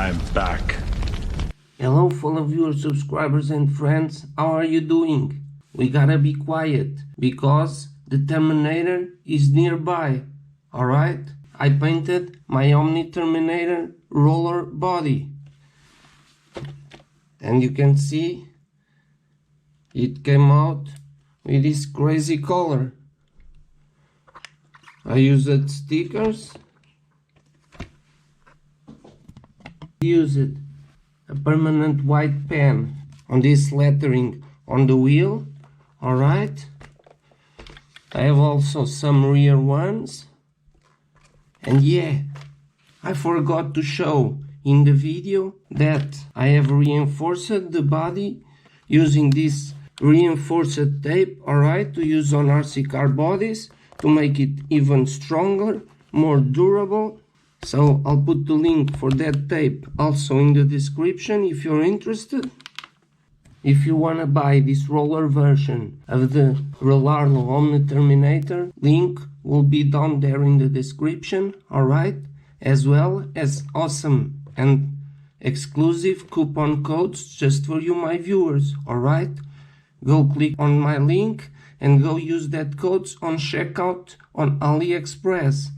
I'm back. Hello fellow viewers, subscribers and friends, how are you doing? We gotta be quiet because the Terminator is nearby, alright? I painted my Omni Terminator roller body and you can see it came out with this crazy color. I used stickers, used a permanent white pen on this lettering on the wheel, alright? I have also some rear ones, and yeah, I forgot to show in the video that I have reinforced the body using this reinforced tape, alright, to use on RC car bodies to make it even stronger, more durable. So I'll put the link for that tape also in the description if you're interested. If you wanna buy this roller version of the Rlaarlo Omni Terminator, link will be down there in the description, alright? As well as awesome and exclusive coupon codes just for you my viewers, alright? Go click on my link and go use that codes on checkout on AliExpress.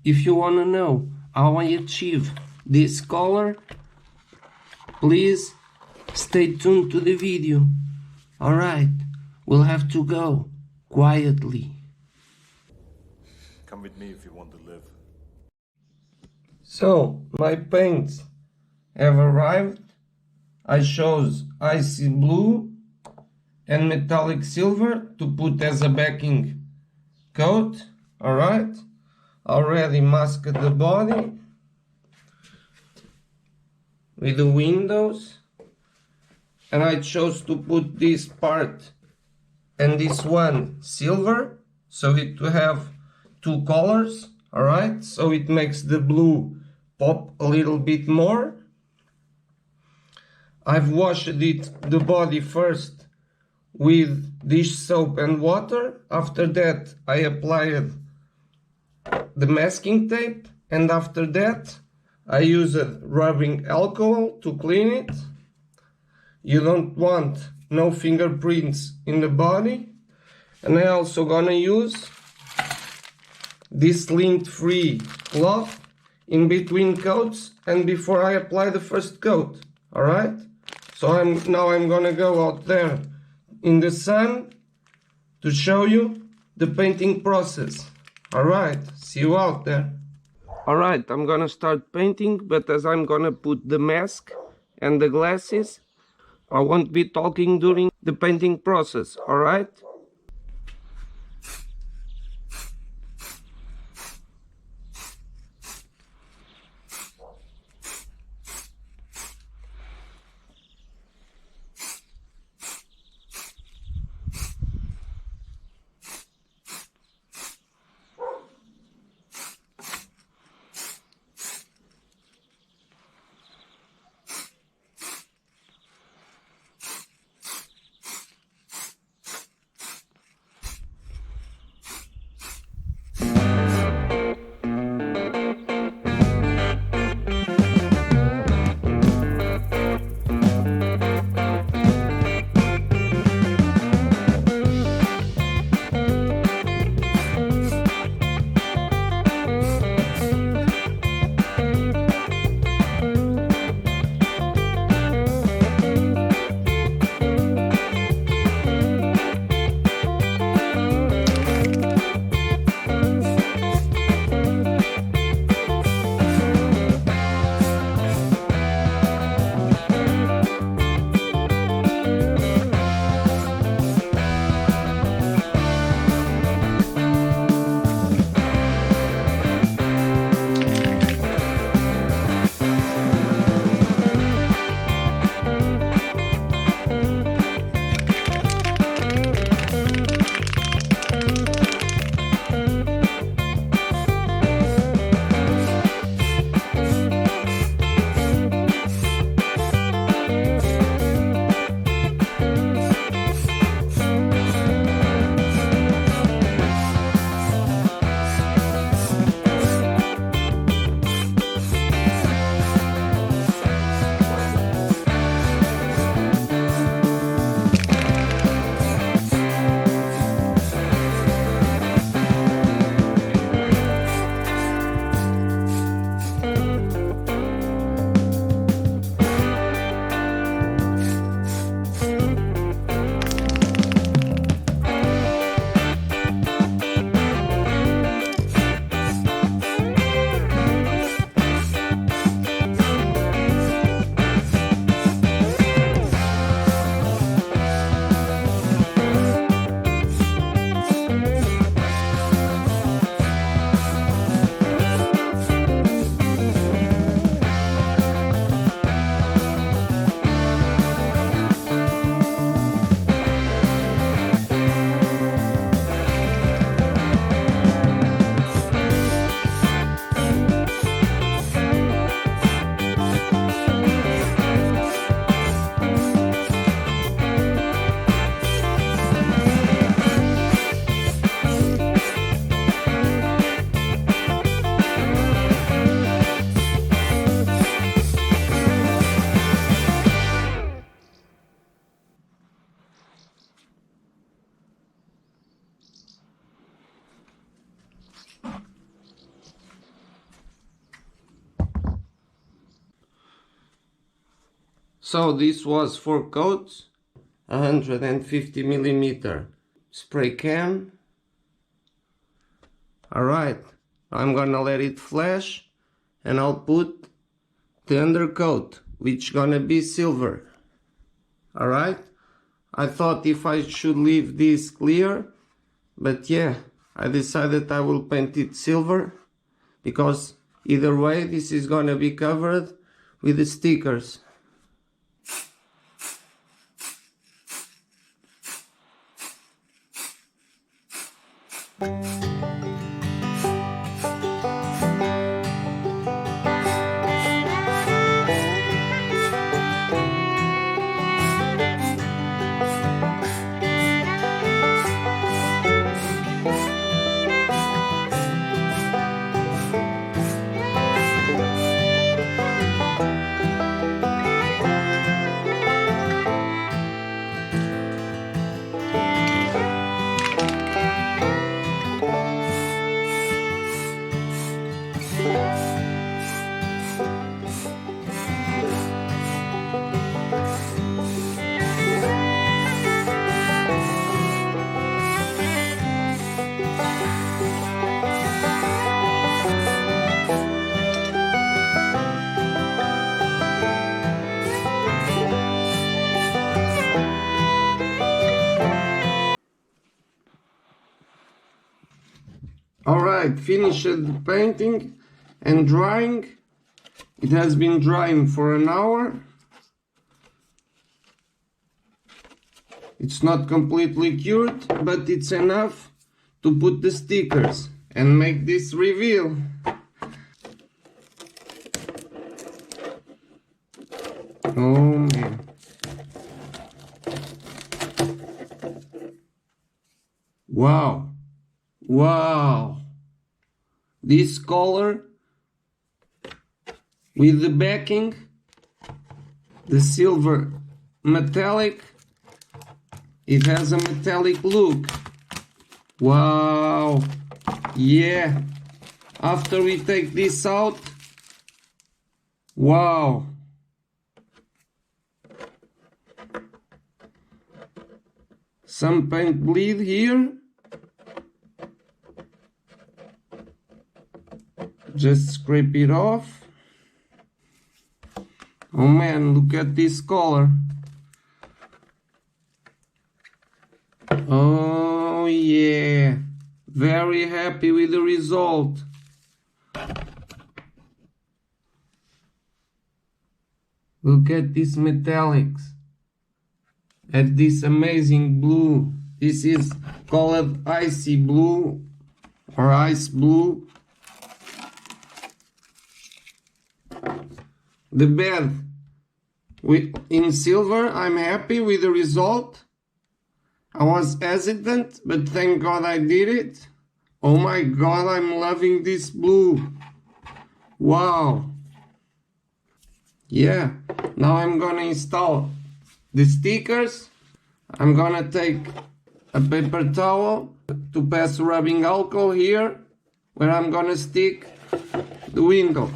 If you wanna know how I achieve this color, please stay tuned to the video. Alright, we'll have to go quietly. Come with me if you want to live. So, my paints have arrived. I chose icy blue and metallic silver to put as a backing coat. Alright, already masked the body with the windows, and I chose to put this part and this one silver so it to have two colors, alright, so it makes the blue pop a little bit more. I've washed the body first with dish soap and water. After that I applied the masking tape, and after that I used rubbing alcohol to clean it. You don't want no fingerprints in the body. And I also gonna use this lint-free cloth in between coats and before I apply the first coat, alright? So now I'm gonna go out there in the sun to show you the painting process. Alright, see you out there. Alright, I'm gonna start painting, but as I'm gonna put the mask and the glasses, I won't be talking during the painting process, alright? So this was 4 coats, 150 millimeter spray can. Alright, I'm gonna let it flash and I'll put the undercoat, which gonna be silver. Alright, I thought if I should leave this clear, but yeah, I decided I will paint it silver, because either way this is gonna be covered with the stickers. Alright, finished the painting and drying. It has been drying for an hour. It's not completely cured, but it's enough to put the stickers and make this reveal. Oh man. Wow. Wow. This color with the backing, the silver metallic, it has a metallic look. Wow. Yeah. After we take this out, wow. Some paint bleed here. Just scrape it off. Oh man, look at this color. Oh yeah, very happy with the result. Look at these metallics. At this amazing blue. This is called icy blue or ice blue. The bed in silver, I'm happy with the result. I was hesitant, but thank God I did it. Oh my God, I'm loving this blue. Wow. Yeah, now I'm gonna install the stickers. I'm gonna take a paper towel to pass rubbing alcohol here, where I'm gonna stick the window.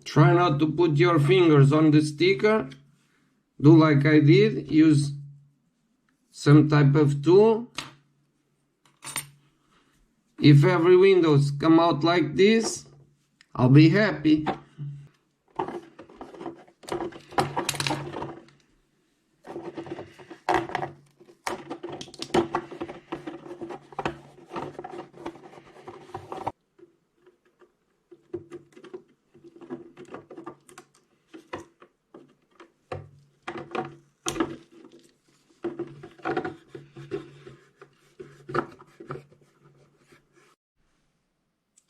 Try not to put your fingers on the sticker. Do like I did. Use some type of tool. If every windows come out like this, I'll be happy.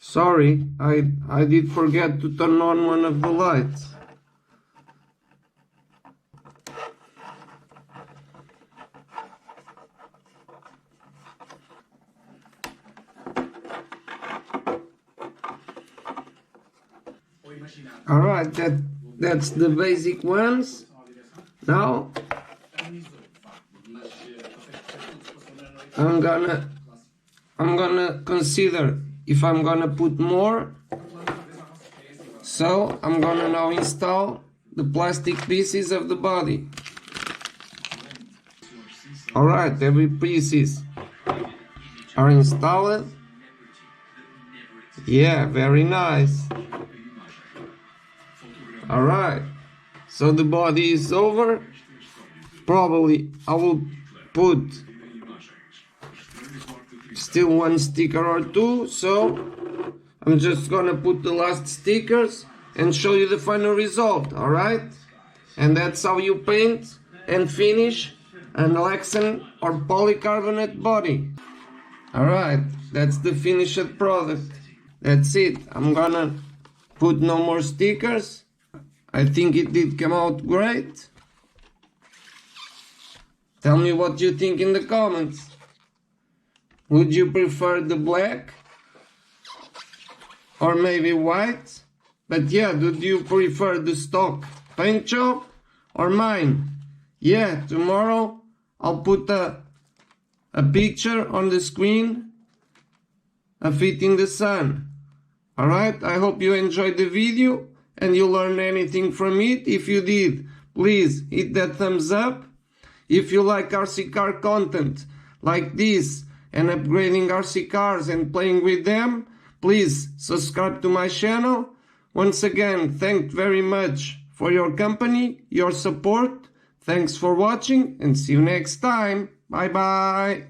Sorry, I did forget to turn on one of the lights. Alright, that's the basic ones. Now I'm gonna consider if I'm gonna put more. So I'm gonna now install the plastic pieces of the body. Alright, every pieces are installed. Yeah, very nice. Alright, so the body is over. Probably I will put still one sticker or two, so I'm just gonna put the last stickers and show you the final result. Alright, and that's how you paint and finish an Lexan or polycarbonate body. Alright, that's the finished product. That's it. I'm gonna put no more stickers. I think it did come out great. Tell me what you think in the comments. Would you prefer the black? Or maybe white? But yeah, do you prefer the stock paint job or mine? Yeah, tomorrow I'll put a picture on the screen of it in the sun. Alright, I hope you enjoyed the video and you learned anything from it. If you did, please hit that thumbs up. If you like RC car content like this and upgrading RC cars and playing with them, please subscribe to my channel. Once again, thanks very much for your company, your support. Thanks for watching and see you next time. Bye bye.